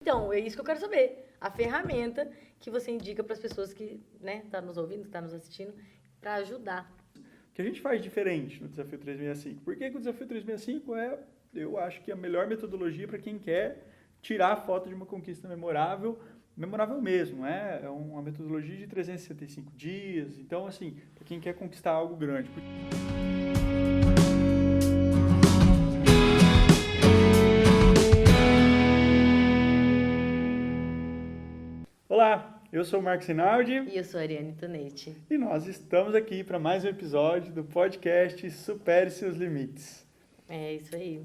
Então, é isso que eu quero saber. A ferramenta que você indica para as pessoas que, né, tá nos ouvindo, que tá nos assistindo, para ajudar. O que a gente faz diferente no Desafio 365? Por que o Desafio 365 eu acho que a melhor metodologia para quem quer tirar a foto de uma conquista memorável, memorável mesmo, é uma metodologia de 365 dias, então assim, para quem quer conquistar algo grande. Olá, eu sou o Marcos Rinaldi E eu sou a Ariane Tonetti. e nós estamos aqui para mais um episódio do podcast Supere Seus Limites. É isso aí.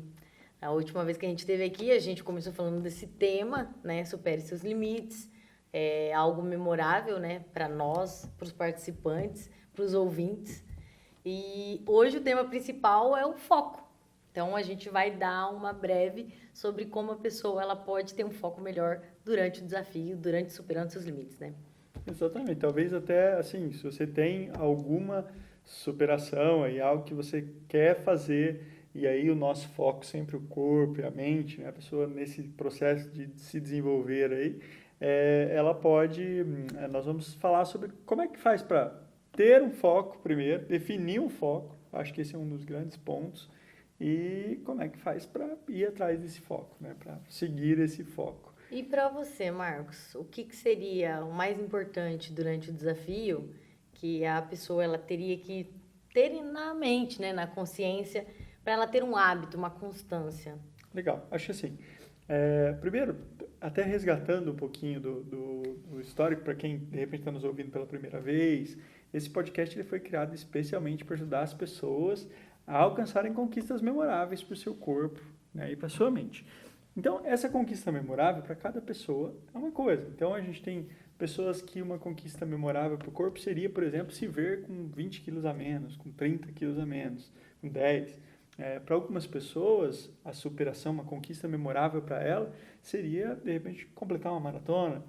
A última vez que a gente esteve aqui, a gente começou falando desse tema, né? Supere seus limites. É algo memorável, né? Para nós, para os participantes, para os ouvintes. E hoje o tema principal é o foco. Então a gente vai dar uma breve sobre como a pessoa ela pode ter um foco melhor durante o desafio, durante superando seus limites, né? Exatamente, talvez até assim, se você tem alguma superação aí, algo que você quer fazer, e aí o nosso foco sempre o corpo e a mente, né? A pessoa nesse processo de se desenvolver aí, ela pode, nós vamos falar sobre como é que faz para ter um foco primeiro, definir um foco, acho que esse é um dos grandes pontos, e como é que faz para ir atrás desse foco, né? Para seguir esse foco. E para você, Marcos, o que seria o mais importante durante o desafio que a pessoa ela teria que ter na mente, né, na consciência, para ela ter um hábito, uma constância? Legal, acho assim. Primeiro, até resgatando um pouquinho do histórico, para quem de repente está nos ouvindo pela primeira vez, esse podcast ele foi criado especialmente para ajudar as pessoas a alcançarem conquistas memoráveis para o seu corpo, né, e para a sua mente. Então, essa conquista memorável para cada pessoa é uma coisa. Então, a gente tem pessoas que uma conquista memorável para o corpo seria, por exemplo, se ver com 20 quilos a menos, com 30 quilos a menos, com 10. Para algumas pessoas, a superação, uma conquista memorável para ela, seria, de repente, completar uma maratona.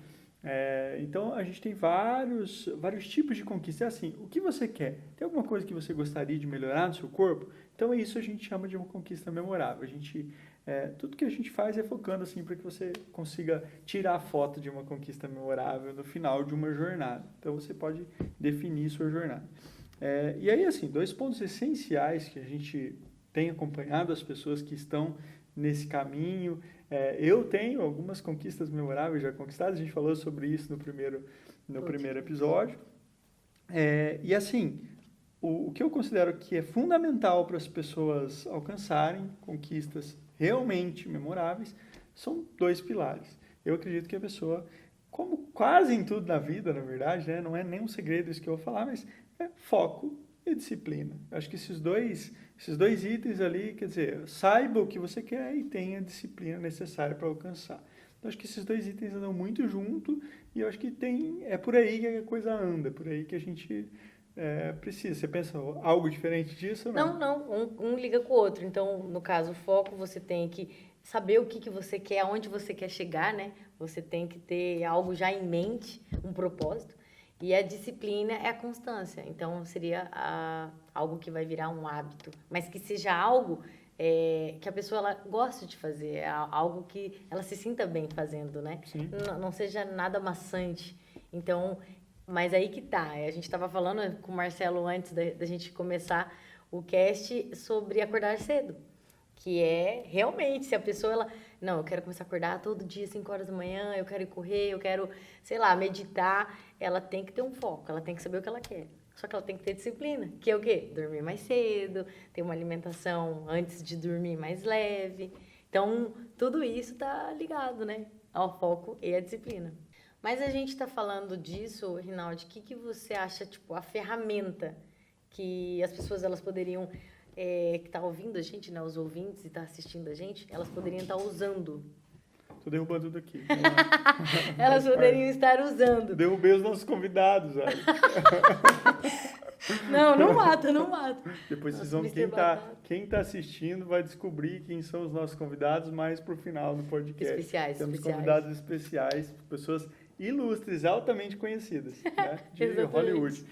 Então, a gente tem vários tipos de conquista. É assim, o que você quer? Tem alguma coisa que você gostaria de melhorar no seu corpo? Então, isso a gente chama de uma conquista memorável. Tudo que a gente faz é focando assim para que você consiga tirar a foto de uma conquista memorável no final de uma jornada. Então, você pode definir sua jornada. E aí, assim, 2 pontos essenciais que a gente tem acompanhado as pessoas que estão nesse caminho. Eu tenho algumas conquistas memoráveis já conquistadas, a gente falou sobre isso no primeiro episódio. E assim, o que eu considero que é fundamental para as pessoas alcançarem conquistas realmente memoráveis são 2 pilares. Eu acredito que a pessoa, como quase em tudo na vida, na verdade, né, não é nem um segredo isso que eu vou falar, mas é foco e disciplina. Eu acho que esses dois itens ali, quer dizer, saiba o que você quer e tenha a disciplina necessária para alcançar. Então, acho que esses 2 itens andam muito junto e eu acho que é por aí que a coisa anda, por aí que a gente precisa. Você pensa algo diferente disso ou não? Não, um liga com o outro. Então, no caso, o foco, você tem que saber o que você quer, aonde você quer chegar, né? Você tem que ter algo já em mente, um propósito. E a disciplina é a constância. Então, seria algo que vai virar um hábito. Mas que seja algo que a pessoa ela goste de fazer. Algo que ela se sinta bem fazendo, né? Sim. Não seja nada maçante. Então, mas aí que tá. A gente estava falando com o Marcelo antes da gente começar o cast sobre acordar cedo. Que é realmente, se a pessoa, não, eu quero começar a acordar todo dia, 5 horas da manhã, eu quero ir correr, eu quero, sei lá, meditar, ela tem que ter um foco, ela tem que saber o que ela quer. Só que ela tem que ter disciplina, que é o quê? Dormir mais cedo, ter uma alimentação antes de dormir mais leve. Então, tudo isso tá ligado, né, ao foco e à disciplina. Mas a gente tá falando disso, Rinaldi, o que você acha, tipo, a ferramenta que as pessoas, elas poderiam... que tá ouvindo a gente, né, os ouvintes e tá assistindo a gente, elas poderiam estar usando. Tô derrubando tudo aqui. Elas poderiam estar usando. Derrubei os nossos convidados, velho. Não mata. Depois vocês Nossa, vão, Mr. Batata. quem tá assistindo vai descobrir quem são os nossos convidados mais pro final do podcast. Especiais. Convidados especiais, pessoas ilustres, altamente conhecidas, né, de Exatamente. Hollywood.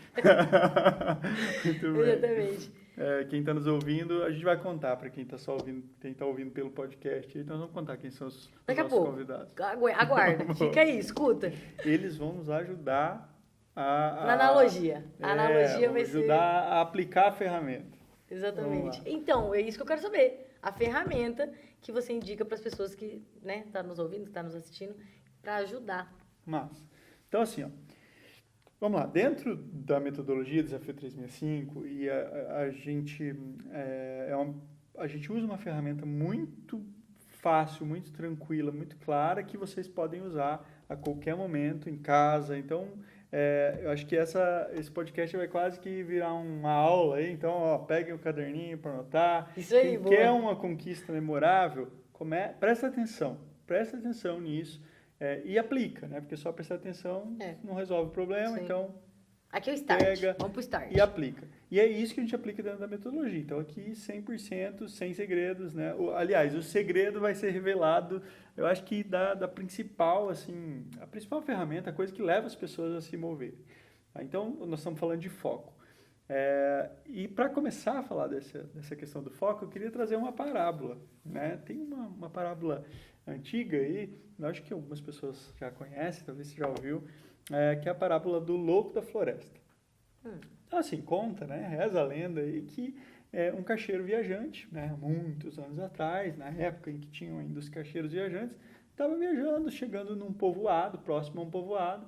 Muito bem. Exatamente. quem está nos ouvindo, a gente vai contar para quem está só ouvindo, quem está ouvindo pelo podcast. Então, nós vamos contar quem são os Daqui a nossos pouco. convidados. Aguarda, fica aí, escuta. Eles vão nos ajudar Na analogia. A analogia vai ser... ajudar a aplicar a ferramenta. Exatamente. Então, é isso que eu quero saber. A ferramenta que você indica para as pessoas que tá nos ouvindo, que tá nos assistindo, para ajudar. Massa. Então, assim, ó, vamos lá. Dentro da metodologia Desafio 365, e a gente usa uma ferramenta muito fácil, muito tranquila, muito clara, que vocês podem usar a qualquer momento, em casa. Então, eu acho que esse podcast vai quase que virar uma aula aí. Então, ó, peguem o caderninho para anotar. Isso aí, Quem boa. quer uma conquista memorável, presta atenção nisso e aplica, né? Porque só prestar atenção não resolve o problema. Sim. Então, aqui é o start. pega Vamos pro start. e aplica. E é isso que a gente aplica dentro da metodologia. Então, aqui, 100%, sem segredos, né? Aliás, o segredo vai ser revelado, eu acho que da principal, assim, a principal ferramenta, a coisa que leva as pessoas a se mover. Tá? Então, nós estamos falando de foco. E para começar a falar dessa questão do foco, eu queria trazer uma parábola, né? Tem uma parábola antiga aí, eu acho que algumas pessoas já conhecem, talvez você já ouviu, que é a parábola do louco da floresta. Então, assim, conta, né? Reza a lenda aí que um caixeiro viajante, né? Muitos anos atrás, na época em que tinham ainda os caixeiros viajantes, estava viajando, chegando num povoado, próximo a um povoado,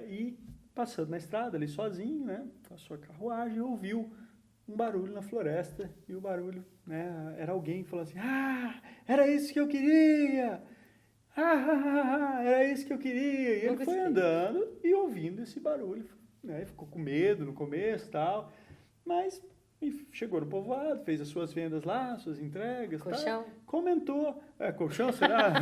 e passando na estrada ali sozinho, né? Com a sua carruagem, ouviu um barulho na floresta, e o barulho, né? Era alguém falando assim, era isso que eu queria! Era isso que eu queria! E ele foi andando e ouvindo esse barulho, né? Ficou com medo no começo e tal, mas chegou no povoado, fez as suas vendas lá, suas entregas, colchão. Comentou, colchão, será?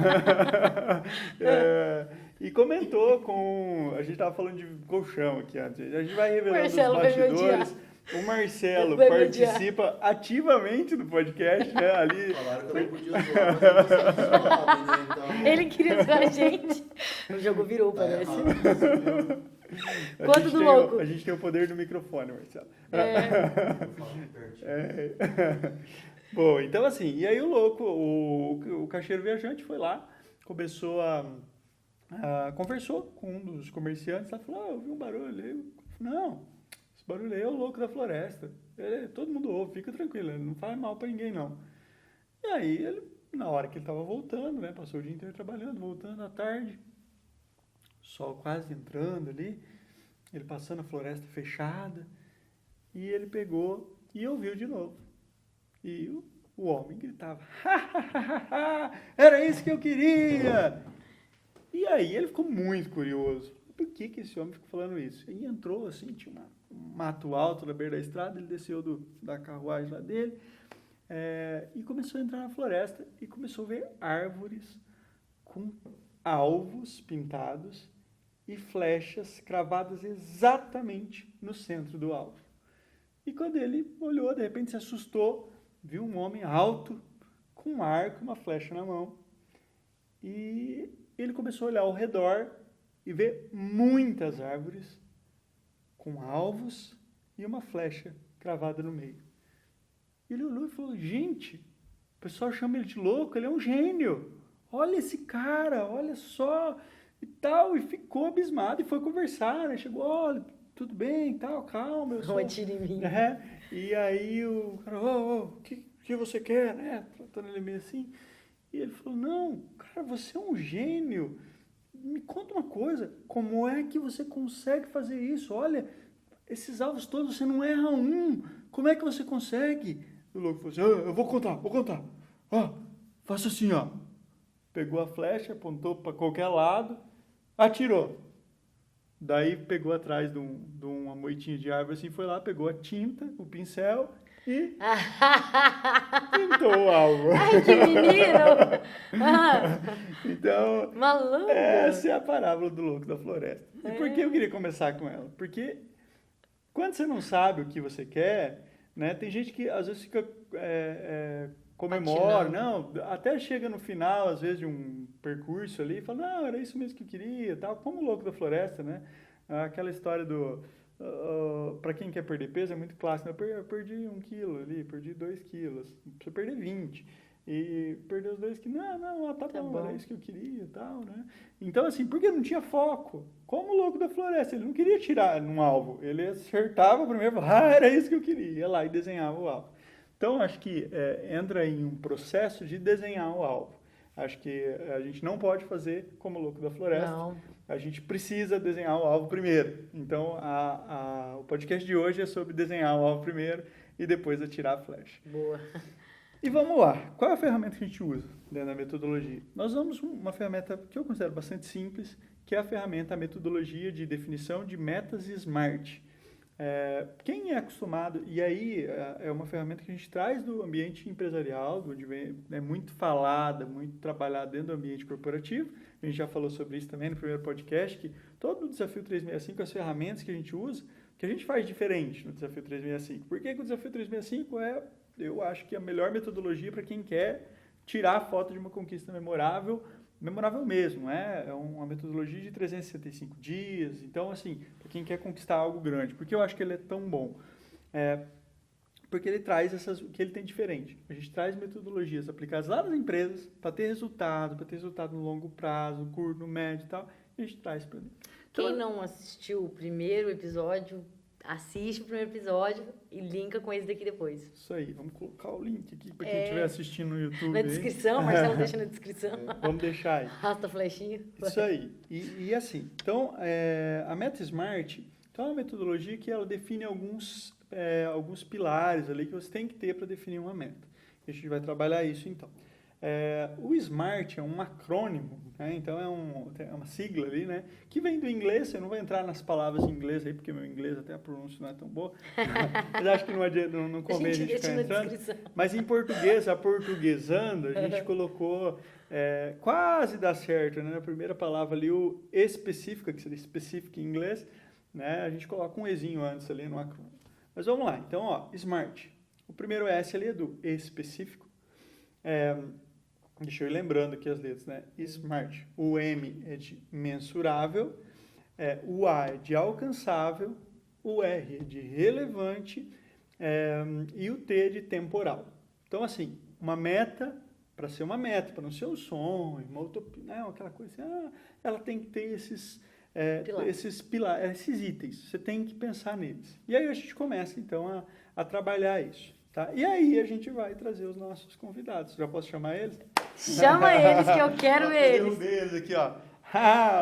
E comentou com, a gente estava falando de colchão aqui antes, a gente vai revelando os bastidores. O Marcelo participa ativamente do podcast, né? Ali. Falaram que eu não podia zoar, né? Então... Ele queria zoar a gente. O jogo virou, parece. Conta do louco. A gente tem o poder do microfone, Marcelo. Bom, então assim, e aí o louco, o caixeiro viajante foi lá, começou conversou com um dos comerciantes, ela falou, eu vi um barulho. Eu, não, esse barulho aí é o louco da floresta. Todo mundo ouve, fica tranquilo, ele não faz mal pra ninguém, não. E aí, ele, na hora que ele tava voltando, né, passou o dia inteiro trabalhando, voltando à tarde, sol quase entrando ali, ele passando a floresta fechada, e ele pegou e ouviu de novo. E o homem gritava, era isso que eu queria! E aí ele ficou muito curioso. Por que esse homem ficou falando isso? E entrou assim, tinha um mato alto na beira da estrada, ele desceu da carruagem lá dele, e começou a entrar na floresta e começou a ver árvores com alvos pintados e flechas cravadas exatamente no centro do alvo. E quando ele olhou, de repente se assustou, viu um homem alto, com um arco e uma flecha na mão. E ele começou a olhar ao redor e ver muitas árvores com alvos e uma flecha cravada no meio. Ele olhou e falou, gente, o pessoal chama ele de louco, ele é um gênio. Olha esse cara, olha só, e tal. E ficou abismado e foi conversar, né? Chegou, olha, tudo bem, tal, calma. Eu sou... E aí o cara, o que você quer, né? Tratando ele meio assim. E ele falou, não, cara, você é um gênio. Me conta uma coisa, como é que você consegue fazer isso? Olha, esses alvos todos, você não erra um. Como é que você consegue? O louco falou assim, eu vou contar. Faça assim, ó. Pegou a flecha, apontou para qualquer lado, atirou. Daí pegou atrás de uma moitinha de árvore assim, foi lá, pegou a tinta, o pincel e pintou o alvo. Ai, que menino! Então, maluco. Essa é a parábola do louco da floresta. E por que eu queria começar com ela? Porque quando você não sabe o que você quer, né, tem gente que às vezes fica comemora, não, até chega no final, às vezes, de um percurso ali, e fala, não, era isso mesmo que eu queria, tal, como o louco da floresta, né? Aquela história para quem quer perder peso, é muito clássico. Eu perdi 1 quilo ali, perdi 2 quilos. Precisa perder 20. E perdeu os 2 quilos. Não, tá bom, era isso que eu queria e tal, né? Então, assim, porque não tinha foco. Como o louco da floresta, ele não queria tirar num alvo. Ele acertava primeiro e falava, era isso que eu queria. Ia lá e desenhava o alvo. Então, acho que entra em um processo de desenhar o alvo. Acho que a gente não pode fazer como o louco da floresta. Não. A gente precisa desenhar o alvo primeiro. Então, o podcast de hoje é sobre desenhar o alvo primeiro e depois atirar a flecha. Boa. E vamos lá. Qual é a ferramenta que a gente usa dentro da metodologia? Nós usamos uma ferramenta que eu considero bastante simples, que é a metodologia de definição de metas SMART. Quem é acostumado, e aí é uma ferramenta que a gente traz do ambiente empresarial, onde é muito falada, muito trabalhada dentro do ambiente corporativo. A gente já falou sobre isso também no primeiro podcast, que todo o Desafio 365, as ferramentas que a gente usa, que a gente faz diferente no Desafio 365. Por que o Desafio 365 eu acho que a melhor metodologia para quem quer tirar a foto de uma conquista memorável mesmo, é uma metodologia de 365 dias, então assim, para quem quer conquistar algo grande, porque eu acho que ele é tão bom, porque ele traz o que ele tem diferente, a gente traz metodologias aplicadas lá nas empresas, para ter resultado no longo prazo, curto, no médio e tal, e a gente traz para dentro. Então, Quem não assistiu o primeiro episódio, assiste o primeiro episódio e linka com esse daqui depois. Isso aí, vamos colocar o link aqui para quem estiver assistindo no YouTube. Na descrição, Marcelo deixa na descrição. Vamos deixar aí. Arrasta a flechinha. Isso aí. E assim, então, a Meta SMART então, é uma metodologia que ela define alguns pilares ali que você tem que ter para definir uma meta. A gente vai trabalhar isso, então. O SMART é um acrônimo, né? Então é uma sigla ali, né? Que vem do inglês, eu não vou entrar nas palavras em inglês aí, porque meu inglês até a pronúncia não é tão boa, mas acho que não convém a gente ficar entrando. Mas em português, aportuguesando, a gente colocou, quase dá certo, né? Na primeira palavra ali, o específica, que seria specific em inglês, né? A gente coloca um ezinho antes ali no acrônimo. Mas vamos lá, então, ó, SMART. O primeiro S ali é do específico. Deixa eu ir lembrando aqui as letras, né? SMART. O M é de mensurável, o A é de alcançável, o R é de relevante e o T é de temporal. Então, assim, uma meta, para ser uma meta, para não ser um sonho, uma utopia, não, aquela coisa assim, ela tem que ter esses pilares, esses itens. Você tem que pensar neles. E aí a gente começa, então, a trabalhar isso. Tá? E aí a gente vai trazer os nossos convidados. Já posso chamar eles? Chama eles que eu quero eles. Um deles aqui, ó.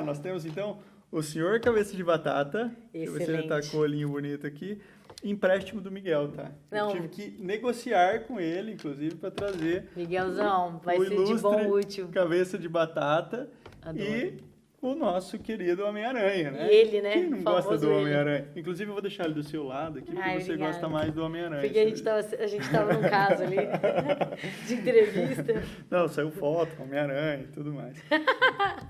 Nós temos então o senhor Cabeça de Batata. Deixa eu ver se ele tá com o olhinho bonito aqui. Empréstimo do Miguel, tá? Não. Eu tive que negociar com ele, inclusive, para trazer Miguelzão, vai ser de bom útil. Cabeça de Batata. Adoro. E o nosso querido Homem-Aranha, né? E ele, né? Quem não gosta do ele. Homem-Aranha? Inclusive, eu vou deixar ele do seu lado aqui, porque você obrigada. gosta mais do Homem-Aranha. Porque a gente tava num caso ali de entrevista. Não, saiu foto, Homem-Aranha e tudo mais.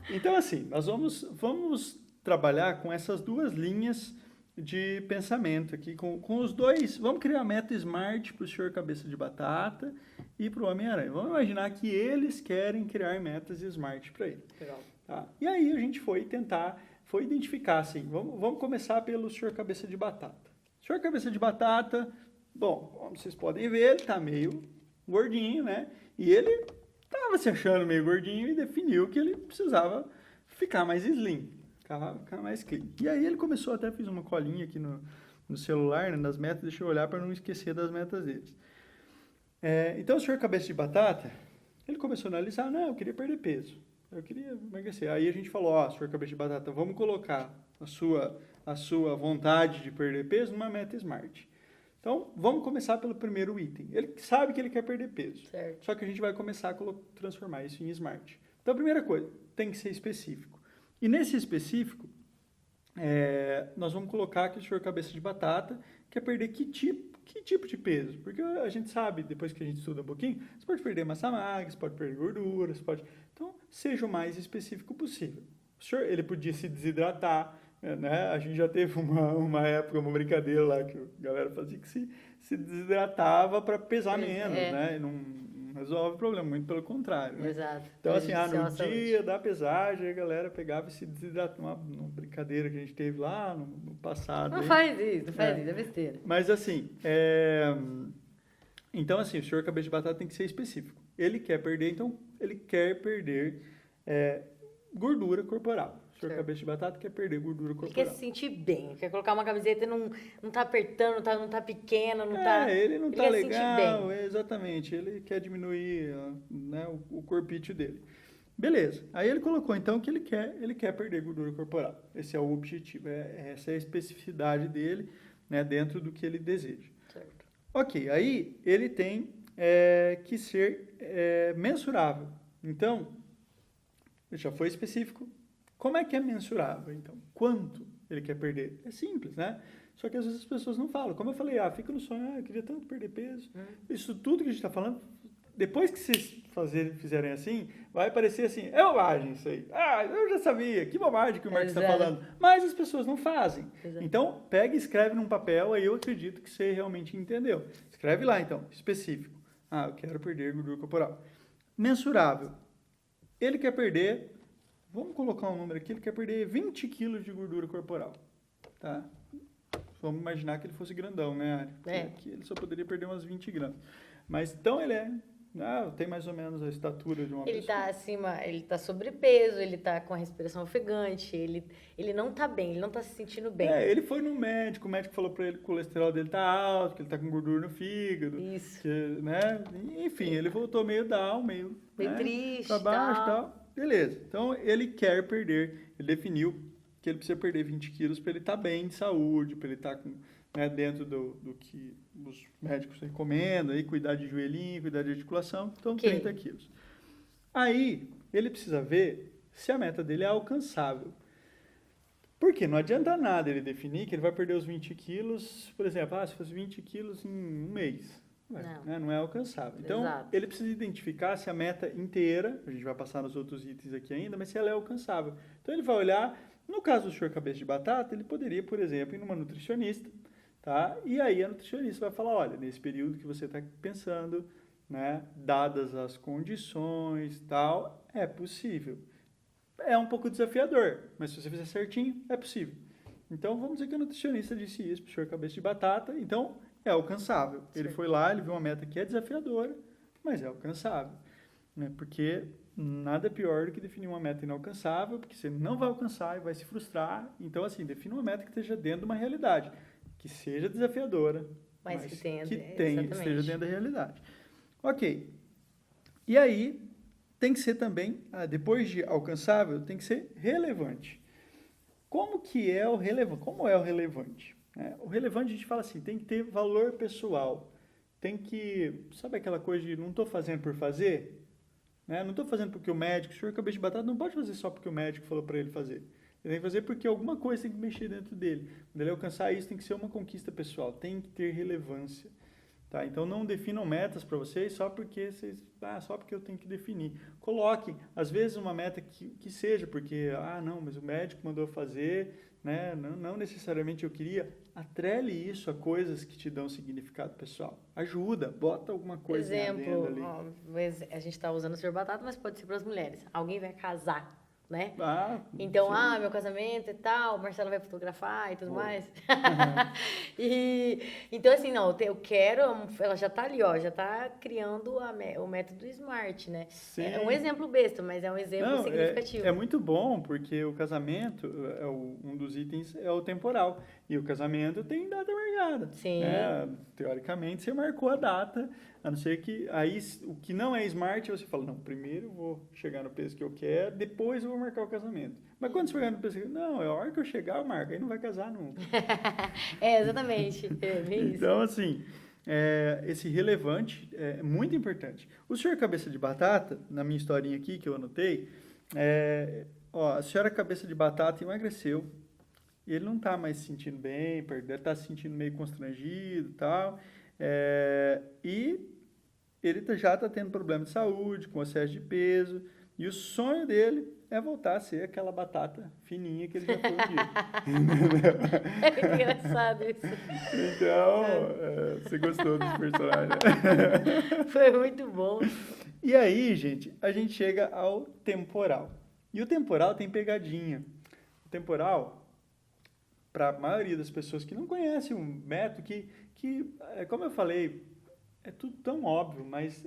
Então, assim, nós vamos trabalhar com essas duas linhas de pensamento aqui, com os dois. Vamos criar a meta SMART para o senhor Cabeça de Batata e para o Homem-Aranha. Vamos imaginar que eles querem criar metas SMART para ele. Legal. Tá? E aí a gente foi identificar, assim, vamos começar pelo senhor Cabeça de Batata. O senhor Cabeça de Batata, bom, como vocês podem ver, ele está meio gordinho, né? E ele estava se achando meio gordinho e definiu que ele precisava ficar mais slim, ficar mais clean. E aí ele começou, até fiz uma colinha aqui no celular, né, nas metas, deixa eu olhar para não esquecer das metas deles. Então o senhor Cabeça de Batata, ele começou a analisar, não, eu queria perder peso. Eu queria emagrecer. Aí a gente falou, senhor Cabeça de Batata, vamos colocar a sua vontade de perder peso numa meta SMART. Então, vamos começar pelo primeiro item. Ele sabe que ele quer perder peso. Certo. Só que a gente vai começar a transformar isso em SMART. Então, a primeira coisa, tem que ser específico. E nesse específico, nós vamos colocar que o senhor Cabeça de Batata quer perder que tipo de peso? Porque a gente sabe, depois que a gente estuda um pouquinho, você pode perder massa magra, você pode perder gordura, Então, seja o mais específico possível. O senhor, ele podia se desidratar, né? A gente já teve uma época, uma brincadeira lá, que a galera fazia que se desidratava para pesar menos, né? resolve o problema, muito pelo contrário, né? Exato. Então, assim, Prejudicial no à saúde. dia da pesagem, a galera pegava e se desidratava, uma brincadeira que a gente teve lá no passado. Não aí. faz isso, é besteira. Mas assim, então assim, o senhor cabeça de batata tem que ser específico. Ele quer perder, então ele quer perder gordura corporal. O senhor Certo. cabeça de batata quer perder gordura Ele corporal. quer se sentir bem, quer colocar uma camiseta e não tá apertando, não tá pequena, não tá... Ele não ele tá quer se sentir legal, bem. exatamente. Ele quer diminuir né, o corpício dele. Beleza. Aí ele colocou então que ele quer perder gordura corporal. Esse é o objetivo, essa é a especificidade dele, né, dentro do que ele deseja. Certo. Ok, aí ele tem que ser mensurável. Então, já foi específico. Como é que é mensurável, então? Quanto ele quer perder? É simples, né? Só que às vezes as pessoas não falam. Como eu falei, fica no sonho, eu queria tanto perder peso. Isso tudo que a gente está falando, depois que vocês fizerem assim, vai parecer assim, é bobagem isso aí. Eu já sabia, que bobagem que o Marcos está Exato. falando. Mas as pessoas não fazem. Exato. Então, pega e escreve num papel, aí eu acredito que você realmente entendeu. Escreve lá, então, específico. Eu quero perder gordura corporal. Mensurável. Ele quer perder, vamos colocar um número aqui, ele quer perder 20 quilos de gordura corporal. Tá? Vamos imaginar que ele fosse grandão, né, Ari? Porque aqui ele só poderia perder umas 20 gramas. Mas, então, ele tem mais ou menos a estatura de uma Ele pessoa. tá acima, ele tá sobrepeso, ele tá com a respiração ofegante, ele não tá bem, ele não tá se sentindo bem. Ele foi no médico, o médico falou pra ele que o colesterol dele tá alto, que ele tá com gordura no fígado. Isso. Que, né? Enfim, ele voltou meio down, meio né? Triste, Pra baixo e tal. tal. Beleza. Então, ele quer perder, ele definiu que ele precisa perder 20 quilos para ele estar bem de saúde, para ele estar dentro do que os médicos recomendam, aí, cuidar de joelhinho, cuidar de articulação, então 30 quilos. Aí, ele precisa ver se a meta dele é alcançável. Porque não adianta nada ele definir que ele vai perder os 20 quilos, por exemplo, se fosse 20 quilos em um mês. Não é alcançável. Então, Exato. ele precisa identificar se a meta inteira, a gente vai passar nos outros itens aqui ainda, mas se ela é alcançável. Então, ele vai olhar, no caso do senhor cabeça de batata, ele poderia, por exemplo, ir numa nutricionista, tá? E aí a nutricionista vai falar, olha, nesse período que você está pensando, né, dadas as condições, tal, é possível. É um pouco desafiador, mas se você fizer certinho, é possível. Então, vamos dizer que a nutricionista disse isso para o senhor cabeça de batata, então é alcançável. Ele foi lá, ele viu uma meta que é desafiadora, mas é alcançável. Né? Porque nada pior do que definir uma meta inalcançável, porque você não vai alcançar e vai se frustrar. Então, assim, defina uma meta que esteja dentro de uma realidade, que seja desafiadora, Mas que tenha, esteja dentro da realidade. Ok. E aí, tem que ser também, depois de alcançável, tem que ser relevante. Como é o relevante? O relevante a gente fala assim, tem que ter valor pessoal. Tem que, sabe aquela coisa de não estou fazendo por fazer? Né? Não estou fazendo porque o médico, o senhor cabeça de batata não pode fazer só porque o médico falou para ele fazer. Ele tem que fazer porque alguma coisa tem que mexer dentro dele. Quando ele alcançar isso, tem que ser uma conquista pessoal, tem que ter relevância. Tá? Então, não definam metas para vocês só porque eu tenho que definir. Coloquem, às vezes, uma meta que seja, porque, não, mas o médico mandou fazer, né? Não necessariamente eu queria. Atrele isso a coisas que te dão significado pessoal. Ajuda, bota alguma coisa Exemplo, ali. a gente está usando o senhor batata, mas pode ser para as mulheres. Alguém vai casar, né? Então, meu casamento e tal, o Marcelo vai fotografar e tudo mais. Então, assim, eu quero, ela já tá ali, já tá criando o método SMART, né? Sim. É um exemplo besta, mas é um exemplo significativo. É muito bom, porque o casamento, um dos itens é o temporal. E o casamento tem data marcada. Sim. Teoricamente, você marcou a data, a não ser que... Aí, o que não é SMART, você fala, não, primeiro eu vou chegar no peso que eu quero, depois eu vou marcar o casamento. Mas quando você chegar no peso que eu quero, não, a hora que eu chegar, eu marco, aí não vai casar nunca. Exatamente. Bem isso. Então, assim, esse relevante é muito importante. O senhor cabeça de batata, na minha historinha aqui, que eu anotei, a senhora cabeça de batata emagreceu, e ele não está mais se sentindo bem, deve estar se sentindo meio constrangido e tal, e ele já está tendo problema de saúde, com excesso de peso, e o sonho dele é voltar a ser aquela batata fininha que ele já foi um dia. É muito engraçado isso. Então, você gostou dos personagens. Foi muito bom. E aí, gente, a gente chega ao temporal. E o temporal tem pegadinha. O temporal, para a maioria das pessoas que não conhecem um método que como eu falei, é tudo tão óbvio, mas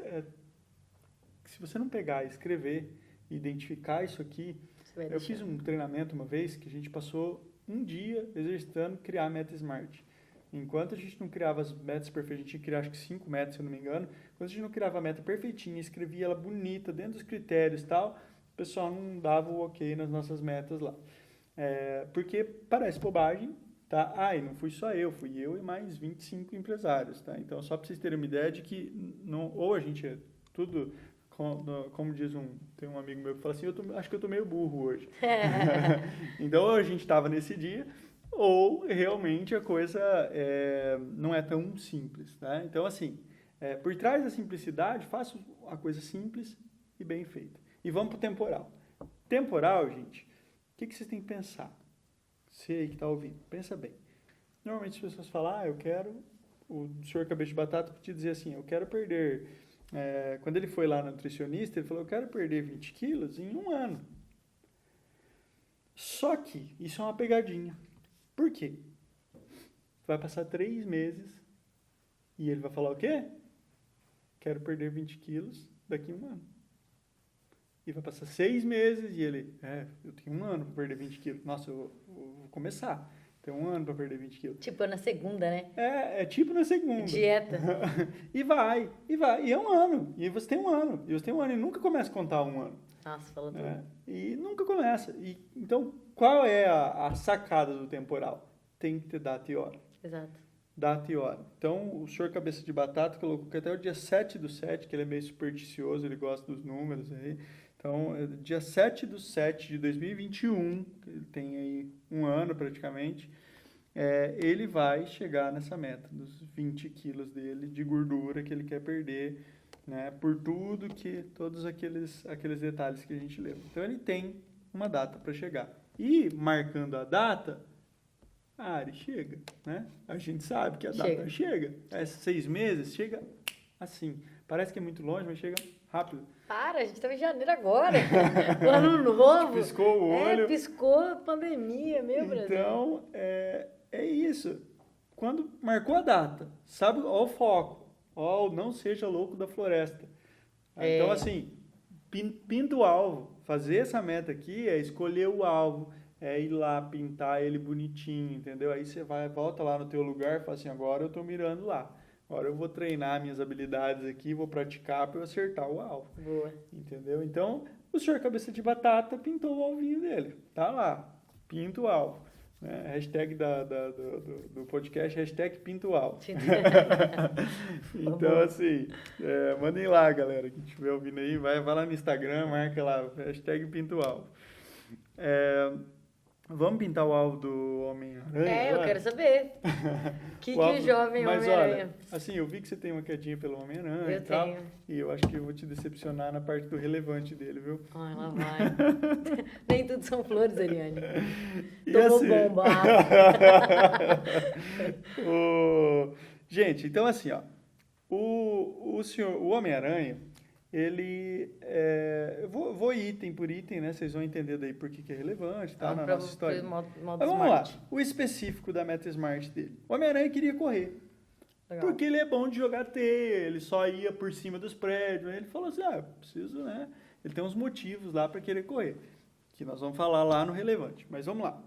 se você não pegar, escrever, identificar isso aqui... Eu fiz um treinamento uma vez que a gente passou um dia exercitando criar a meta SMART. Enquanto a gente não criava as metas perfeitas, a gente criava acho que 5 metas, se eu não me engano. Quando a gente não criava a meta perfeitinha, escrevia ela bonita, dentro dos critérios e tal, o pessoal não dava o ok nas nossas metas lá. Porque parece bobagem, tá? E não fui só eu, fui eu e mais 25 empresários, tá? Então, só para vocês terem uma ideia de que ou a gente tudo... Como diz tem um amigo meu que fala assim, acho que eu tô meio burro hoje. Então, ou a gente estava nesse dia, ou realmente a coisa não é tão simples, né? Então, assim, por trás da simplicidade, faça a coisa simples e bem feita. E vamos para o temporal. Temporal, gente, o que vocês têm que pensar? Você aí que está ouvindo, pensa bem. Normalmente as pessoas falam, eu quero... O senhor cabeça de batata te dizer assim, eu quero perder... quando ele foi lá no nutricionista, ele falou, eu quero perder 20 quilos em 1 ano. Só que isso é uma pegadinha. Por quê? Vai passar 3 meses e ele vai falar o quê? Quero perder 20 quilos daqui a 1 ano. E vai passar 6 meses e ele, eu tenho 1 ano para perder 20 quilos. Nossa, eu vou começar. Tem 1 ano para perder 20 quilos. Tipo na segunda, né? É tipo na segunda. Dieta. E vai. E é 1 ano. E você tem 1 ano. E nunca começa a contar 1 ano. Nossa, falou tudo. E nunca começa. Então, qual é a sacada do temporal? Tem que ter data e hora. Exato. Data e hora. Então, o senhor cabeça de batata colocou que até o dia 7/7, que ele é meio supersticioso, ele gosta dos números aí. Então, dia 7/7 de 2021, ele tem aí 1 ano praticamente, ele vai chegar nessa meta, dos 20 quilos dele de gordura que ele quer perder, né, por todos aqueles detalhes que a gente leu. Então, ele tem uma data para chegar. E, marcando a data, ele chega, né? A gente sabe que a data chega. 6 meses, chega assim. Parece que é muito longe, mas chega rápido. A gente estava em janeiro agora. O ano novo. Piscou o olho. Piscou, pandemia, meu Brasil. Então, é isso. Quando marcou a data, sabe, ó o foco. Ó, não seja louco da floresta. Então, assim, pinta o alvo. Fazer essa meta aqui é escolher o alvo, é ir lá, pintar ele bonitinho, entendeu? Aí você volta lá no teu lugar e fala assim, agora eu tô mirando lá. Agora eu vou treinar minhas habilidades aqui, vou praticar para eu acertar o alvo. Boa. Entendeu? Então, o senhor cabeça de batata pintou o alvinho dele. Tá lá, pinta o alvo. Hashtag do podcast, hashtag pinta o alvo. Então, assim, mandem lá, galera, que estiver ouvindo aí, vai lá no Instagram, marca lá, hashtag pinta o alvo. Vamos pintar o alvo do Homem-Aranha? Eu quero saber. Que o jovem Homem-Aranha... Olha, assim, eu vi que você tem uma quedinha pelo Homem-Aranha e tal. E eu acho que eu vou te decepcionar na parte do relevante dele, viu? Lá vai. Nem tudo são flores, Ariane. Tomou assim... bomba. Gente, então assim, ó. O Homem-Aranha, ele... eu vou item por item, né? Vocês vão entender daí por que é relevante, tá? Na nossa história. Modo Mas vamos lá. O específico da meta SMART dele. O Homem-Aranha queria correr. Legal. Porque ele é bom de jogar teia, ele só ia por cima dos prédios. Ele falou assim, preciso, né? Ele tem uns motivos lá para querer correr, que nós vamos falar lá no relevante. Mas vamos lá.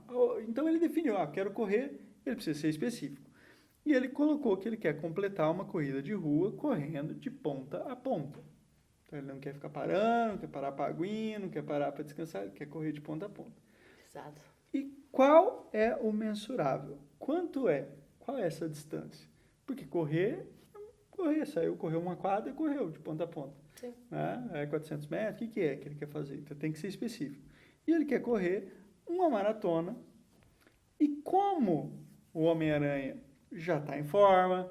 Então ele definiu, quero correr, ele precisa ser específico. E ele colocou que ele quer completar uma corrida de rua correndo de ponta a ponta. Então ele não quer ficar parando, não quer parar para aguinha, não quer parar para descansar, ele quer correr de ponta a ponta. Exato. E qual é o mensurável? Quanto é? Qual é essa distância? Porque correr, saiu, correu uma quadra e correu de ponta a ponta. Sim. Né? 400 metros, o que é que ele quer fazer? Então tem que ser específico. E ele quer correr uma maratona. E como o Homem-Aranha já está em forma,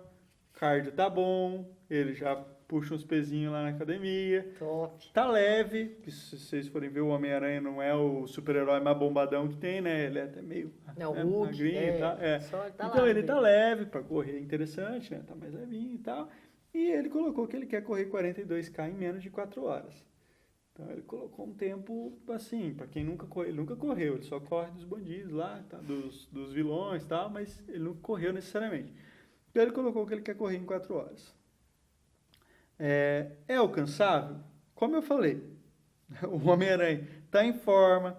cardio está bom, ele já puxa uns pezinhos lá na academia. Top. Tá leve, que se vocês forem ver, o Homem-Aranha não é o super-herói mais bombadão que tem, né? Ele é até meio É o Hulk, magrinho e tal. só tá Então lá, ele tá velho. leve pra correr, interessante, né? Tá mais levinho e tal. E ele colocou que ele quer correr 42K em menos de 4 horas. Então ele colocou um tempo assim, pra quem nunca correu, ele nunca correu, ele só corre dos bandidos lá, tá? dos vilões e tal, mas ele nunca correu necessariamente. Então ele colocou que ele quer correr em 4 horas. É alcançável? Como eu falei, o Homem-Aranha está em forma,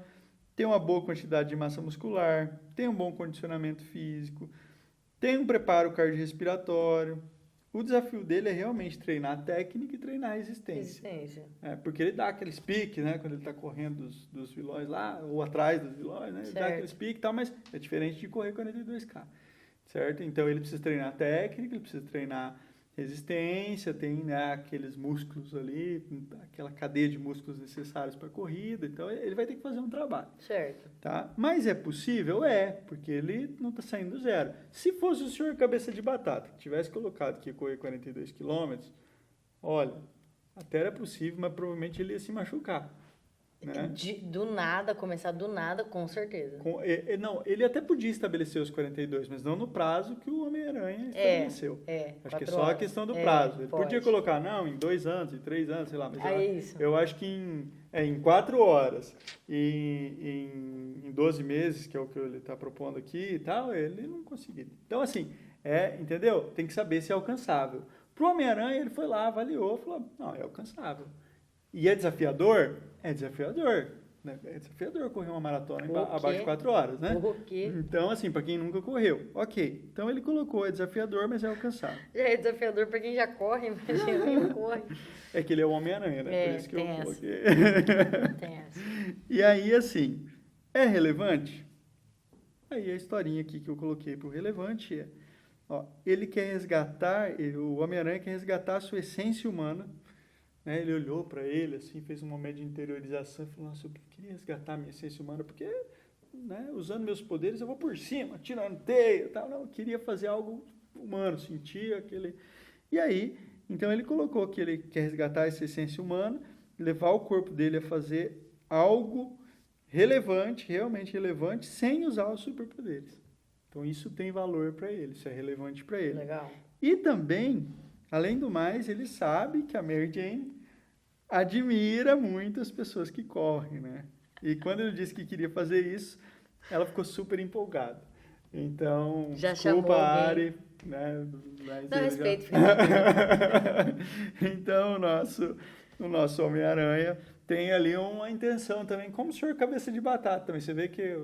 tem uma boa quantidade de massa muscular, tem um bom condicionamento físico, tem um preparo cardiorrespiratório. O desafio dele é realmente treinar a técnica e treinar a resistência. Porque ele dá aqueles piques, né? Quando ele está correndo dos vilões lá, ou atrás dos vilões, né? Ele dá aqueles piques e tal, mas é diferente de correr 42K, certo? Então ele precisa treinar a técnica, ele precisa treinar resistência, tem, né, aqueles músculos ali, aquela cadeia de músculos necessários para a corrida, então ele vai ter que fazer um trabalho. Certo. Tá? Mas é possível? Porque ele não está saindo do zero. Se fosse o senhor cabeça de batata, que tivesse colocado que ia correr 42 quilômetros, olha, até era possível, mas provavelmente ele ia se machucar. Né? Do nada, começar do nada, com certeza. Não, ele até podia estabelecer os 42, mas não no prazo que o Homem-Aranha estabeleceu. Acho que é só a questão do prazo. Ele podia colocar, não, em 2 anos, em 3 anos, sei lá. Mas eu acho que em 4 horas e em 12 meses, que é o que ele está propondo aqui e tal, ele não conseguiu. Então, assim, entendeu? Tem que saber se é alcançável. Pro Homem-Aranha, ele foi lá, avaliou, falou, não, é alcançável. E é desafiador? É desafiador. Né? É desafiador correr uma maratona abaixo de 4 horas, né? Então, assim, para quem nunca correu. Ok. Então, ele colocou, é desafiador, mas é alcançável. Já é desafiador para quem já corre, imagina quem não corre. É que ele é o Homem-Aranha, né? Por isso que eu coloquei. Tem essa. E aí, assim, é relevante? Aí a historinha aqui que eu coloquei pro relevante é, ele quer resgatar, o Homem-Aranha quer resgatar a sua essência humana. Né, ele olhou para ele, assim, fez um momento de interiorização e falou, nossa, eu queria resgatar a minha essência humana, porque, né, usando meus poderes, eu vou por cima, tiranteio e tal. Não, eu queria fazer algo humano, sentir aquele... E aí, então ele colocou que ele quer resgatar essa essência humana, levar o corpo dele a fazer algo relevante, realmente relevante, sem usar os superpoderes. Então isso tem valor para ele, isso é relevante para ele. Legal. E também... Além do mais, ele sabe que a Mary Jane admira muito as pessoas que correm, né? E quando ele disse que queria fazer isso, ela ficou super empolgada. Então, já desculpa, Ari, né? Mas não, respeito. Então, o nosso Homem-Aranha tem ali uma intenção também, como o senhor cabeça de batata também. Você vê que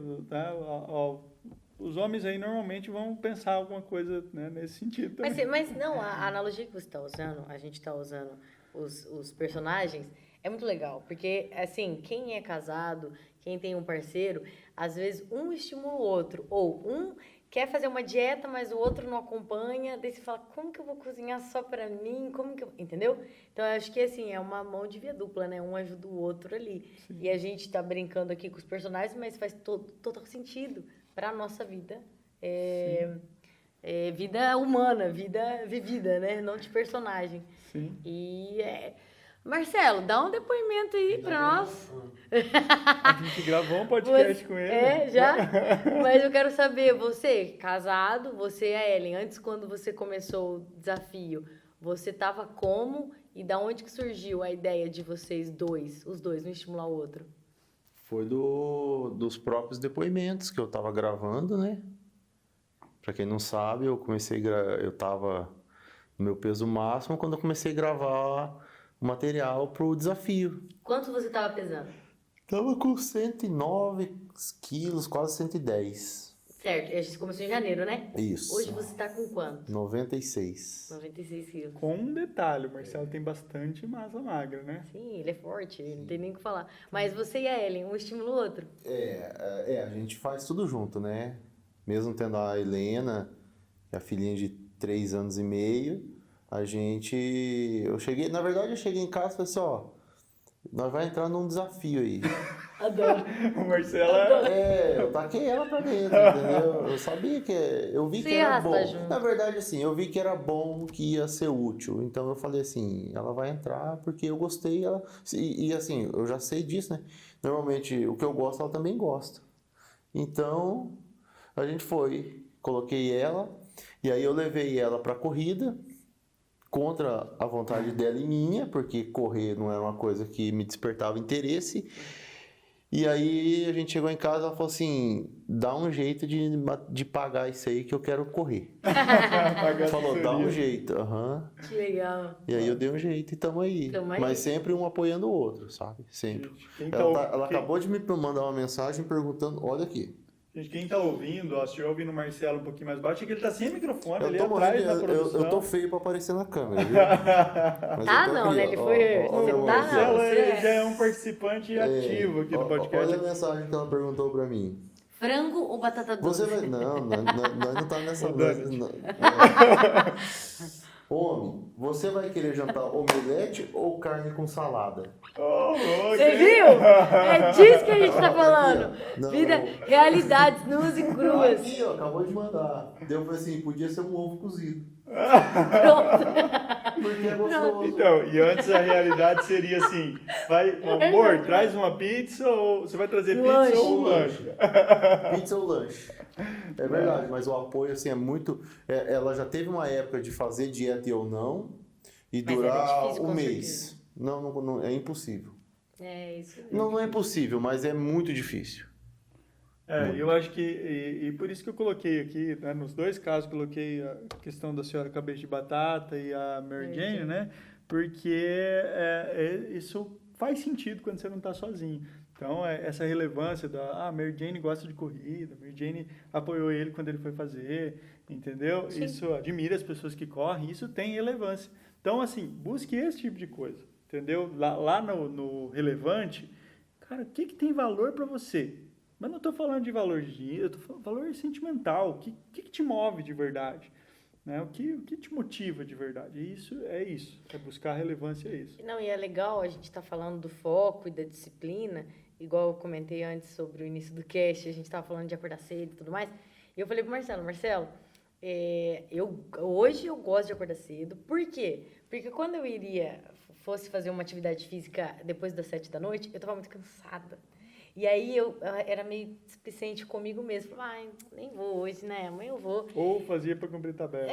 os homens aí normalmente vão pensar alguma coisa, né, nesse sentido também. Mas não, a analogia que você está usando, a gente está usando os personagens, é muito legal. Porque, assim, quem é casado, quem tem um parceiro, às vezes um estimula o outro. Ou um quer fazer uma dieta, mas o outro não acompanha. Daí você fala, como que eu vou cozinhar só para mim? Como que eu... Entendeu? Então, eu acho que, assim, é uma mão de via dupla, né? Um ajuda o outro ali. Sim. E a gente está brincando aqui com os personagens, mas faz total sentido para a nossa vida. Vida humana, vida vivida, né? Não de personagem. Sim. E Marcelo, dá um depoimento aí para nós. A gente gravou um podcast com ele. Já? Mas eu quero saber, você, casado, você e a Ellen, antes quando você começou o desafio, você estava como e da onde que surgiu a ideia de vocês dois, os dois, um estimular o outro? Foi dos próprios depoimentos que eu estava gravando, né? Para quem não sabe, eu estava no meu peso máximo quando eu comecei a gravar o material pro desafio. Quanto você estava pesando? Tava com 109 quilos, quase 110. Certo, a gente começou em janeiro, né? Isso. Hoje você tá com quanto? 96. 96 quilos. Com um detalhe, o Marcelo tem bastante massa magra, né? Sim, ele é forte, não tem nem o que falar. Mas você e a Ellen, um estimula o outro? A gente faz tudo junto, né? Mesmo tendo a Helena, a filhinha de 3 anos e meio, eu cheguei em casa e falei assim, nós vai entrar num desafio aí. Adoro. O Marcelo Eu taquei ela pra dentro, entendeu? Eu sabia que... Eu vi Você que era arrasta bom. junto. Na verdade, assim, eu vi que era bom, que ia ser útil. Então eu falei assim, ela vai entrar porque eu gostei. E assim, eu já sei disso, né? Normalmente, o que eu gosto, ela também gosta. Então, a gente foi. Coloquei ela. E aí eu levei ela pra corrida. Contra a vontade dela e minha, porque correr não era uma coisa que me despertava interesse. E aí a gente chegou em casa e ela falou assim, dá um jeito de pagar isso aí que eu quero correr. Falou, dá um jeito. Aham. Que legal. E aí eu dei um jeito e tamo aí. Tamo aí. Mas sempre um apoiando o outro, sabe? Sempre. Então, Ela acabou de me mandar uma mensagem perguntando, olha aqui. gente, quem tá ouvindo, ó, se estiver ouvindo o Marcelo um pouquinho mais baixo, é que ele tá sem microfone, Eu ali tô atrás morrendo, na produção. eu tô feio pra aparecer na câmera, viu? Mas Tá eu tô não, aqui, né? ó. Ele foi... Ó, Você ó, O tá, Marcelo você ele é. já é um participante ativo aqui do podcast. Olha a mensagem que ela perguntou pra mim. Frango ou batata doce? Você vai. Não, nós não tá nessa. Ô, Dani. Homem, você vai querer jantar omelete ou carne com salada? Oh, Você viu? É disso que a gente tá falando. Não. Vida, realidades nuas e cruas. Aqui, ó, acabou de mandar. Deu pra assim, podia ser um ovo cozido. Pronto. Porque é gostoso. Então, e antes a realidade seria assim, amor, traz uma pizza ou você vai trazer pizza Lanche. ou um lanche? Pizza ou lanche. É verdade, mas o apoio assim é muito. Ela já teve uma época de fazer dieta e eu não, e Mas durar é difícil, um com mês. Não, é impossível. É isso mesmo. Não é impossível, mas é muito difícil. Eu acho que, e por isso que eu coloquei aqui, né, nos dois casos, coloquei a questão da senhora cabeça de batata e a Mary Jane, né? Porque isso faz sentido quando você não está sozinho. Então, essa relevância da Mary Jane gosta de corrida, Mary Jane apoiou ele quando ele foi fazer, entendeu? Sim. Isso admira as pessoas que correm, isso tem relevância. Então, assim, busque esse tipo de coisa, entendeu? Lá no relevante, cara, o que tem valor para você? Mas não estou falando de valor de dinheiro, eu estou falando de valor sentimental. O que te move de verdade? Né? O que te motiva de verdade? Isso. É buscar relevância, é isso. Não, e é legal a gente estar falando do foco e da disciplina, igual eu comentei antes sobre o início do cast, a gente estava falando de acordar cedo e tudo mais. E eu falei pro Marcelo, hoje eu gosto de acordar cedo. Por quê? Porque quando eu fosse fazer uma atividade física depois das 7 da noite, eu estava muito cansada. E aí eu era meio displicente comigo mesmo. Falei, nem vou hoje, né? Amanhã eu vou. Ou fazia para cumprir tabela.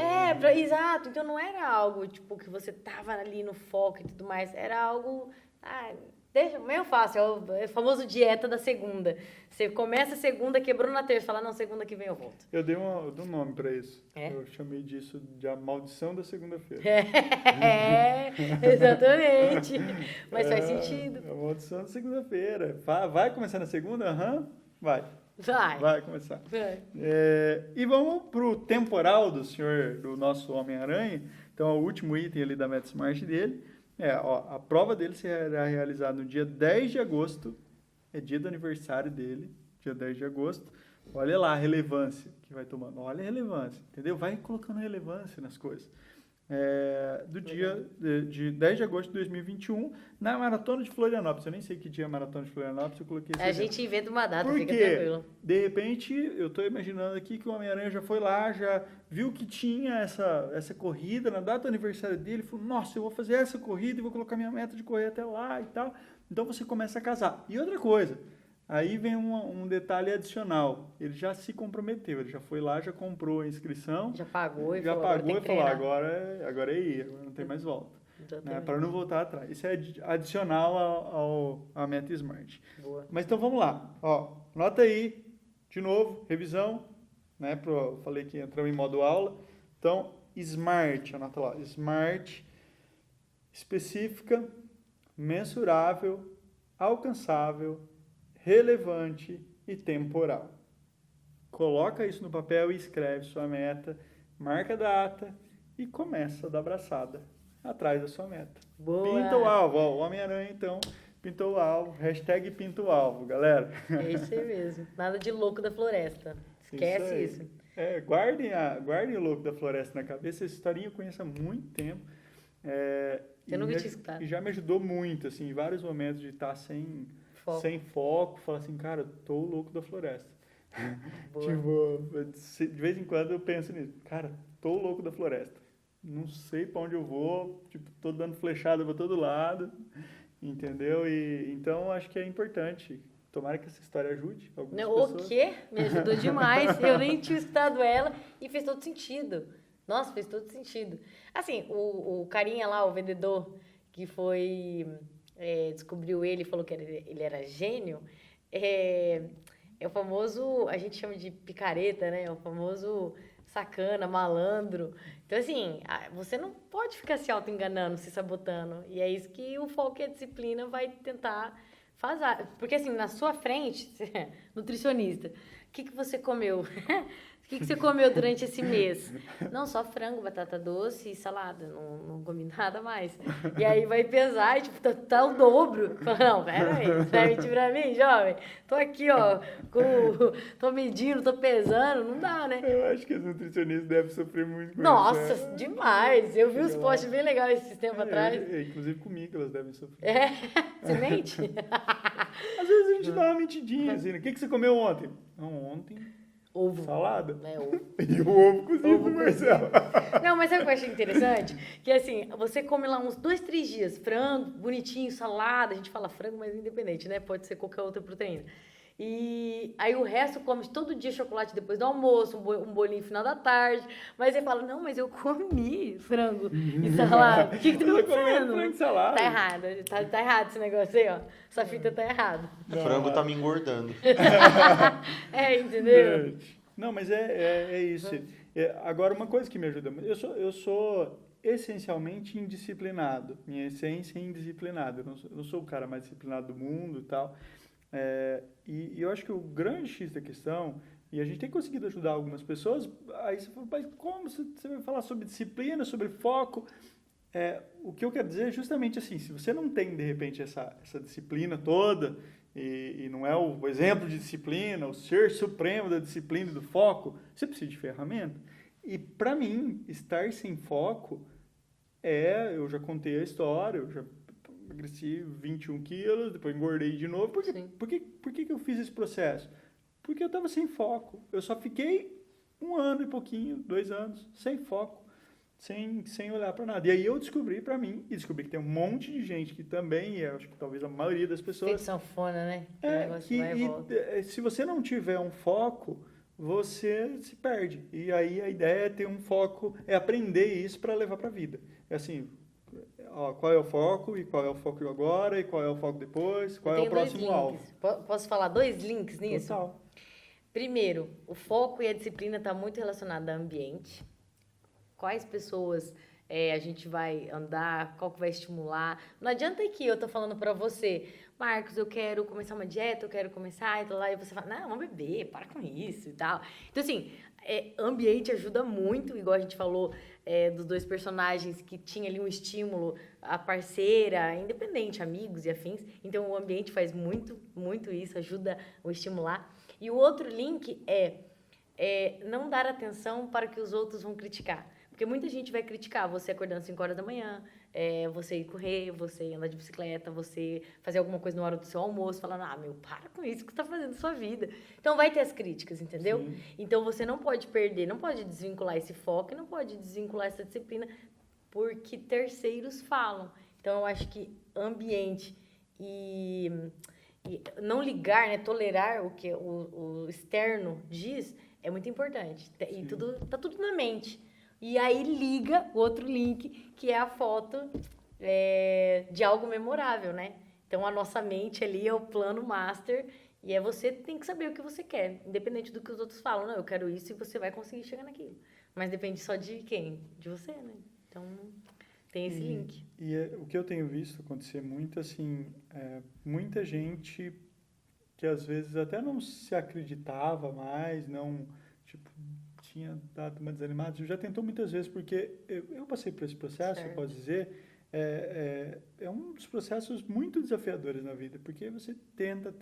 Exato. Então não era algo, tipo, que você tava ali no foco e tudo mais. Era algo, deixa, amanhã eu faço. É o famoso dieta da segunda. Você começa a segunda, quebrou na terça. Fala, não, segunda que vem eu volto. Eu dei um nome para isso. É? Eu chamei disso de a maldição da segunda-feira. Exatamente. Mas faz sentido. A maldição da segunda-feira. Vai começar na segunda? Aham, vai. Vai começar. Vai. E vamos pro temporal do nosso Homem-Aranha. Então, é o último item ali da Meta Smart dele. A prova dele será realizada no dia 10 de agosto. É dia do aniversário dele, dia 10 de agosto. Olha lá a relevância que vai tomando. Olha a relevância, entendeu? Vai colocando relevância nas coisas. Do dia de 10 de agosto de 2021, na Maratona de Florianópolis. Eu nem sei que dia é a Maratona de Florianópolis, eu coloquei esse A exemplo. gente inventa uma data, Por fica quê? tranquilo. De repente, eu estou imaginando aqui que o Homem-Aranha já foi lá, já viu que tinha essa corrida na data do aniversário dele, falou, nossa, eu vou fazer essa corrida e vou colocar minha meta de correr até lá e tal. Então você começa a casar. E outra coisa, aí vem um detalhe adicional. Ele já se comprometeu, ele já foi lá, já comprou a inscrição. Já pagou e já falou, agora pagou tem e que falou, treinar. agora é ir, agora não tem mais volta. Exatamente. Para não voltar atrás. Isso é adicional à Meta Smart. Boa. Mas então vamos lá. Nota aí, de novo, revisão. Né, eu falei que entramos em modo aula. Então, Smart, anota lá. Smart, específica, mensurável, alcançável, relevante e temporal. Coloca isso no papel e escreve sua meta, marca a data e começa a dar abraçada atrás da sua meta. Boa. Pinta o alvo, o Homem-Aranha então pintou o alvo, hashtag pinta o alvo, galera. É isso aí mesmo. Nada de louco da floresta. Esquece aí. isso. Guardem o louco da floresta na cabeça, essa historinha eu conheço há muito tempo. Eu nunca tinha escutado. E já me ajudou muito, assim, em vários momentos de estar sem foco, falar assim, cara, eu tô louco da floresta. Tipo, de vez em quando eu penso nisso, cara, tô louco da floresta. Não sei pra onde eu vou, tipo, tô dando flechada pra todo lado, entendeu? E então acho que é importante. Tomara que essa história ajude algumas pessoas. O quê? Me ajudou demais. Eu nem tinha escutado ela e fez todo sentido. Nossa, fez todo sentido. Assim, o carinha lá, o vendedor, que foi... descobriu ele e falou que ele era gênio, é o famoso... A gente chama de picareta, né? É o famoso sacana, malandro. Então, assim, você não pode ficar se auto-enganando, se sabotando. E é isso que o foco e a disciplina vai tentar fazer. Porque, assim, na sua frente, nutricionista, o que você comeu? O que você comeu durante esse mês? Não, só frango, batata doce e salada. Não comi nada mais. E aí vai pesar e, tipo, tá o dobro. Fala, não, pera aí, você vai mentir pra mim, jovem? Tô aqui, ó, tô medindo, tô pesando, não dá, né? Eu acho que os nutricionistas devem sofrer muito com Nossa, isso, né? demais! Eu vi uns posts bem legais esses tempos atrás. Inclusive comigo elas devem sofrer. Você mente? Às vezes a gente dá uma mentidinha, assim, né? O que você comeu ontem? Não, ontem... Ovo. Salada. Ovo. E o ovo cozido, Marcelo. Não, mas sabe o que eu achei interessante? Que assim, você come lá uns 2, 3 dias, frango, bonitinho, salada, a gente fala frango, mas independente, né? Pode ser qualquer outra proteína. E aí o resto come todo dia chocolate depois do almoço, um bolinho no final da tarde. Mas você fala, não, mas eu comi frango e salada. O que tá acontecendo? Frango e salada. Tá errado, tá errado esse negócio aí, ó. Essa fita tá errada. O frango tá me engordando. Entendeu? Não, mas é isso. Agora, uma coisa que me ajuda muito, eu sou essencialmente indisciplinado. Minha essência é indisciplinada. Eu não sou o cara mais disciplinado do mundo e tal. E eu acho que o grande X da questão, e a gente tem conseguido ajudar algumas pessoas, aí você fala, mas como você vai falar sobre disciplina, sobre foco? O que eu quero dizer é justamente assim, se você não tem, de repente, essa disciplina toda, e não é o exemplo de disciplina, o ser supremo da disciplina e do foco, você precisa de ferramenta. E, para mim, estar sem foco eu já contei a história, eu já emagreci 21 quilos, depois engordei de novo. Por que eu fiz esse processo? Porque eu estava sem foco. Eu só fiquei 1 ano e pouquinho, 2 anos, sem foco, sem olhar para nada. E aí eu descobri para mim, e descobri que tem um monte de gente que também, eu acho que talvez a maioria das pessoas... Feito sanfona, né? Se você não tiver um foco, você se perde. E aí a ideia é ter um foco, é aprender isso para levar para a vida. É assim... qual é o foco, e qual é o foco agora, e qual é o foco depois, qual é o próximo alvo. Posso falar 2 links nisso? Total. Primeiro, o foco e a disciplina está muito relacionado ao ambiente. Quais pessoas a gente vai andar, qual que vai estimular. Não adianta que eu tô falando para você, Marcos, eu quero começar uma dieta, eu quero começar, e lá, e você fala, não, vamos beber, para com isso e tal. Então, assim, ambiente ajuda muito, igual a gente falou, dos 2 personagens que tinha ali um estímulo, a parceira, independente, amigos e afins. Então, o ambiente faz muito, muito isso, ajuda a estimular. E o outro link é não dar atenção para o que os outros vão criticar. Porque muita gente vai criticar você acordando 5 horas da manhã, você ir correr, você andar de bicicleta, você fazer alguma coisa na hora do seu almoço, falando, para com isso que você está fazendo na sua vida. Então, vai ter as críticas, entendeu? Sim. Então, você não pode perder, não pode desvincular esse foco e não pode desvincular essa disciplina porque terceiros falam. Então, eu acho que ambiente e não ligar, né, tolerar o que o externo diz é muito importante. E tá tudo na mente. E aí liga o outro link, que é a foto de algo memorável, né? Então, a nossa mente ali é o plano master e você tem que saber o que você quer, independente do que os outros falam. Não, eu quero isso e você vai conseguir chegar naquilo. Mas depende só de quem? De você, né? Então, tem esse link. E o que eu tenho visto acontecer muito, assim, muita gente que às vezes até não se acreditava mais, não, tipo... tinha dado uma desanimada, já tentou muitas vezes, porque eu passei por esse processo, eu posso dizer, é um dos processos muito desafiadores na vida, porque você tenta.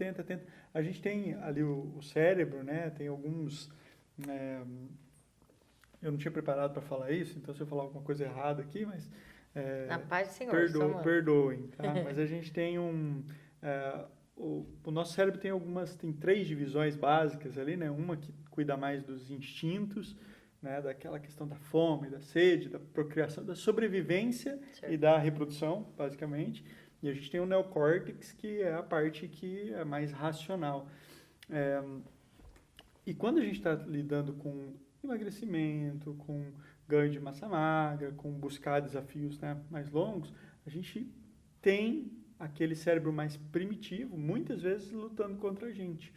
A gente tem ali o cérebro, né? Tem alguns... eu não tinha preparado para falar isso, então se eu falar alguma coisa errada aqui, mas Na paz do Senhor, Samuel. Perdoem, tá? Mas a gente tem o nosso cérebro tem 3 divisões básicas ali, né? Uma que cuida mais dos instintos, né? Daquela questão da fome, da sede, da procriação, da sobrevivência e da reprodução, basicamente. E a gente tem o neocórtex, que é a parte que é mais racional. E quando a gente está lidando com emagrecimento, com ganho de massa magra, com buscar desafios, né, mais longos, a gente tem aquele cérebro mais primitivo, muitas vezes lutando contra a gente.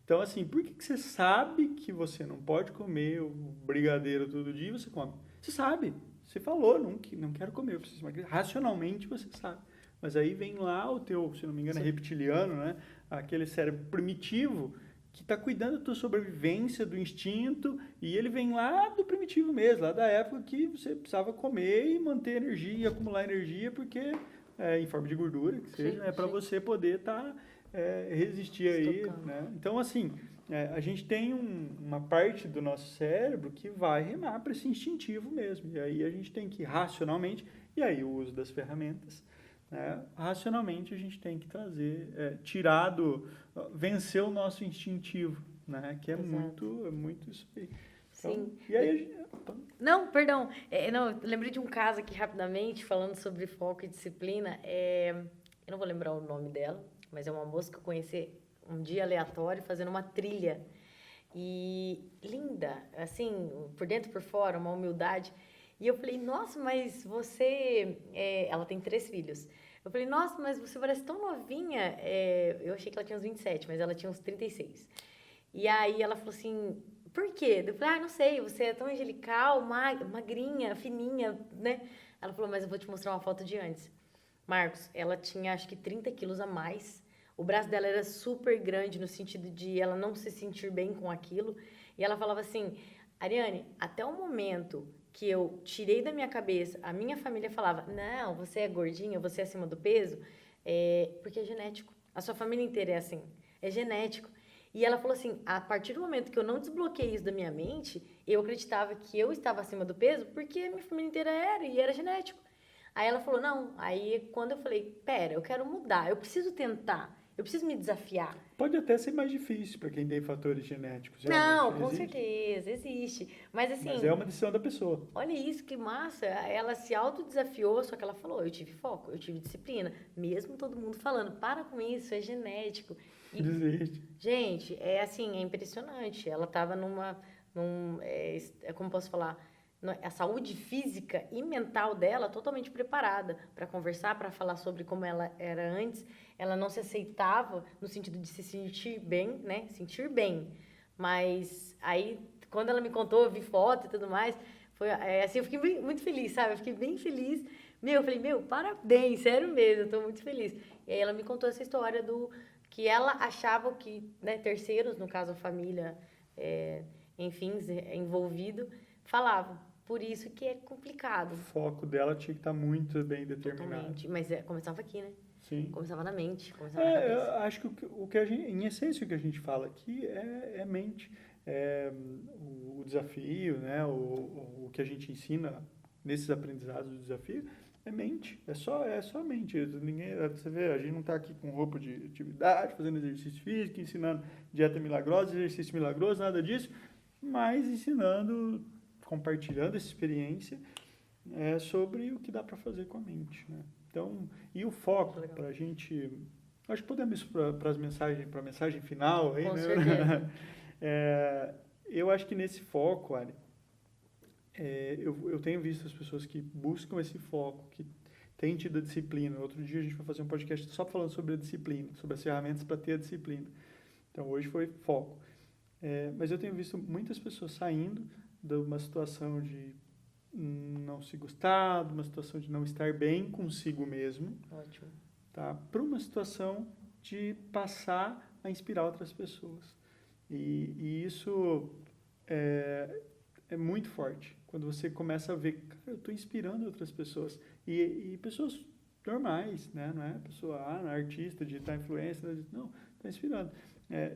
Então, assim, por que você sabe que você não pode comer o brigadeiro todo dia e você come? Você sabe. Você falou, não quero comer, eu preciso emagrecer. Racionalmente você sabe. Mas aí vem lá o teu, se não me engano, é reptiliano, né? Aquele cérebro primitivo que está cuidando da tua sobrevivência, do instinto, e ele vem lá do primitivo mesmo, lá da época que você precisava comer e manter energia e acumular energia, porque em forma de gordura, que seja, né, para você poder resistir aí, né? Então, assim, a gente tem uma parte do nosso cérebro que vai remar para esse instintivo mesmo, e aí a gente tem que racionalmente, e aí o uso das ferramentas, né, racionalmente a gente tem que trazer, vencer o nosso instintivo, né, que é muito isso aí. Então, Sim. E aí Não, perdão. Eu lembrei de um caso aqui rapidamente, falando sobre foco e disciplina. Eu não vou lembrar o nome dela, mas é uma moça que eu conheci um dia aleatório fazendo uma trilha. E linda, assim, por dentro e por fora, uma humildade. E eu falei, nossa, mas você... ela tem 3 filhos. Eu falei, nossa, mas você parece tão novinha. Eu achei que ela tinha uns 27, mas ela tinha uns 36. E aí ela falou assim, por quê? Eu falei, não sei, você é tão angelical, magrinha, fininha, né? Ela falou, mas eu vou te mostrar uma foto de antes. Marcos, ela tinha acho que 30 quilos a mais. O braço dela era super grande no sentido de ela não se sentir bem com aquilo. E ela falava assim, Ariane, até o momento que eu tirei da minha cabeça, a minha família falava, não, você é gordinha, você é acima do peso, porque é genético. A sua família inteira é assim, é genético. E ela falou assim, a partir do momento que eu não desbloqueei isso da minha mente, eu acreditava que eu estava acima do peso porque a minha família inteira era genético. Aí ela falou, não. Aí quando eu falei, pera, eu quero mudar, eu preciso tentar, eu preciso me desafiar. Pode até ser mais difícil para quem tem fatores genéticos. Não, com certeza, existe. Mas assim... Mas é uma decisão da pessoa. Olha isso, que massa. Ela se autodesafiou, só que ela falou, eu tive foco, eu tive disciplina. Mesmo todo mundo falando, para com isso, é genético. Desiste. Gente, é assim, é impressionante. Ela estava como posso falar, a saúde física e mental dela totalmente preparada para conversar, para falar sobre como ela era antes. Ela não se aceitava no sentido de se sentir bem, né? Sentir bem. Mas aí, quando ela me contou, eu vi foto e tudo mais, foi assim, eu fiquei muito feliz, sabe? Eu fiquei bem feliz. Eu falei, parabéns, sério mesmo, eu tô muito feliz. E aí ela me contou essa história que ela achava que, né, terceiros, no caso a família, enfim, envolvido, falavam. Por isso que é complicado. O foco dela tinha que estar muito bem determinado. Totalmente. Mas começava aqui, né? Sim. Começava na mente, começava na cabeça. Eu acho que o que em essência, o que a gente fala aqui é mente. O desafio, né? O que a gente ensina nesses aprendizados do desafio é mente. É só mente. Você vê, a gente não está aqui com roupa de atividade, fazendo exercício físico, ensinando dieta milagrosa, exercício milagroso, nada disso, mas ensinando, compartilhando essa experiência sobre o que dá para fazer com a mente, né? Então, e o foco para a gente, acho que podemos ir para a mensagem final aí, com né? certeza. Eu acho que nesse foco, Ari, eu tenho visto as pessoas que buscam esse foco, que têm tido a disciplina. Outro dia a gente vai fazer um podcast só falando sobre a disciplina, sobre as ferramentas para ter a disciplina. Então, hoje foi foco. Mas eu tenho visto muitas pessoas saindo de uma situação de não se gostar, de uma situação de não estar bem consigo mesmo. Ótimo. Tá? Para uma situação de passar a inspirar outras pessoas. E isso é muito forte. Quando você começa a ver, cara, eu estou inspirando outras pessoas. E pessoas normais, né? Não é pessoa, não é artista, digital influencer, não, está inspirando.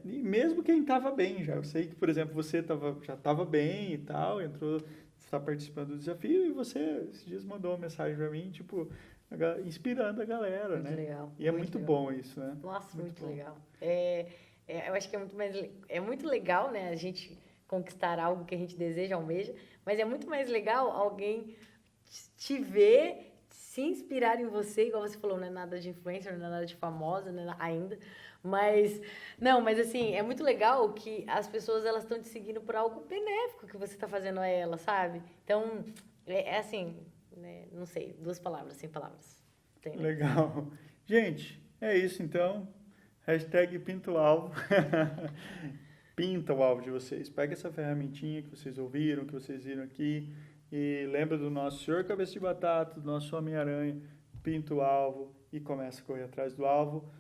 E mesmo quem estava bem já. Eu sei que, por exemplo, você já estava bem e tal, entrou, está participando do desafio e você, esses dias, mandou uma mensagem para mim, tipo, inspirando a galera, Muito né? legal. E é muito legal. bom isso, né? Nossa, muito bom. legal. Eu acho que é muito legal, né, a gente conquistar algo que a gente deseja, almeja, mas é muito mais legal alguém te ver, se inspirar em você, igual você falou, não é nada de influencer, não é nada de famosa, né, ainda, mas assim, é muito legal que as pessoas, elas estão te seguindo por algo benéfico que você está fazendo a elas, sabe? Então, é assim, né, não sei, 2 palavras, 100 palavras. Tem, né? Legal. Gente, é isso então. Hashtag pinta o alvo. Pinta o alvo de vocês. Pega essa ferramentinha que vocês ouviram, que vocês viram aqui, e lembra do nosso Senhor Cabeça de Batata, do nosso Homem-Aranha, pinta o alvo e começa a correr atrás do alvo.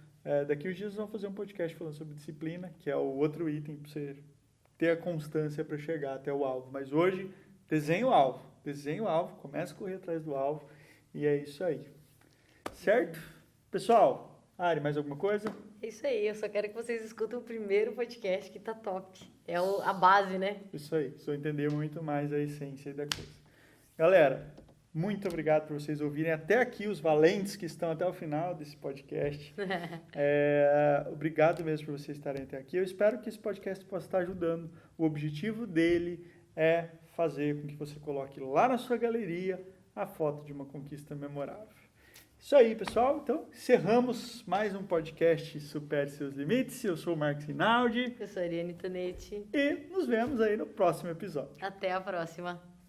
Daqui uns dias vamos fazer um podcast falando sobre disciplina, que é o outro item para você ter a constância para chegar até o alvo. Mas hoje, desenha o alvo, começa a correr atrás do alvo, e é isso aí. Certo? Pessoal, Ari, mais alguma coisa? É isso aí, eu só quero que vocês escutem o primeiro podcast que tá top. É a base, né? Isso aí, só entender muito mais a essência da coisa. Galera, muito obrigado por vocês ouvirem até aqui, os valentes que estão até o final desse podcast. Obrigado mesmo por vocês estarem até aqui. Eu espero que esse podcast possa estar ajudando. O objetivo dele é fazer com que você coloque lá na sua galeria a foto de uma conquista memorável. Isso aí, pessoal. Então, encerramos mais um podcast Supere Seus Limites. Eu sou o Marcos Rinaldi. Eu sou a Ariane Tonetti. E nos vemos aí no próximo episódio. Até a próxima.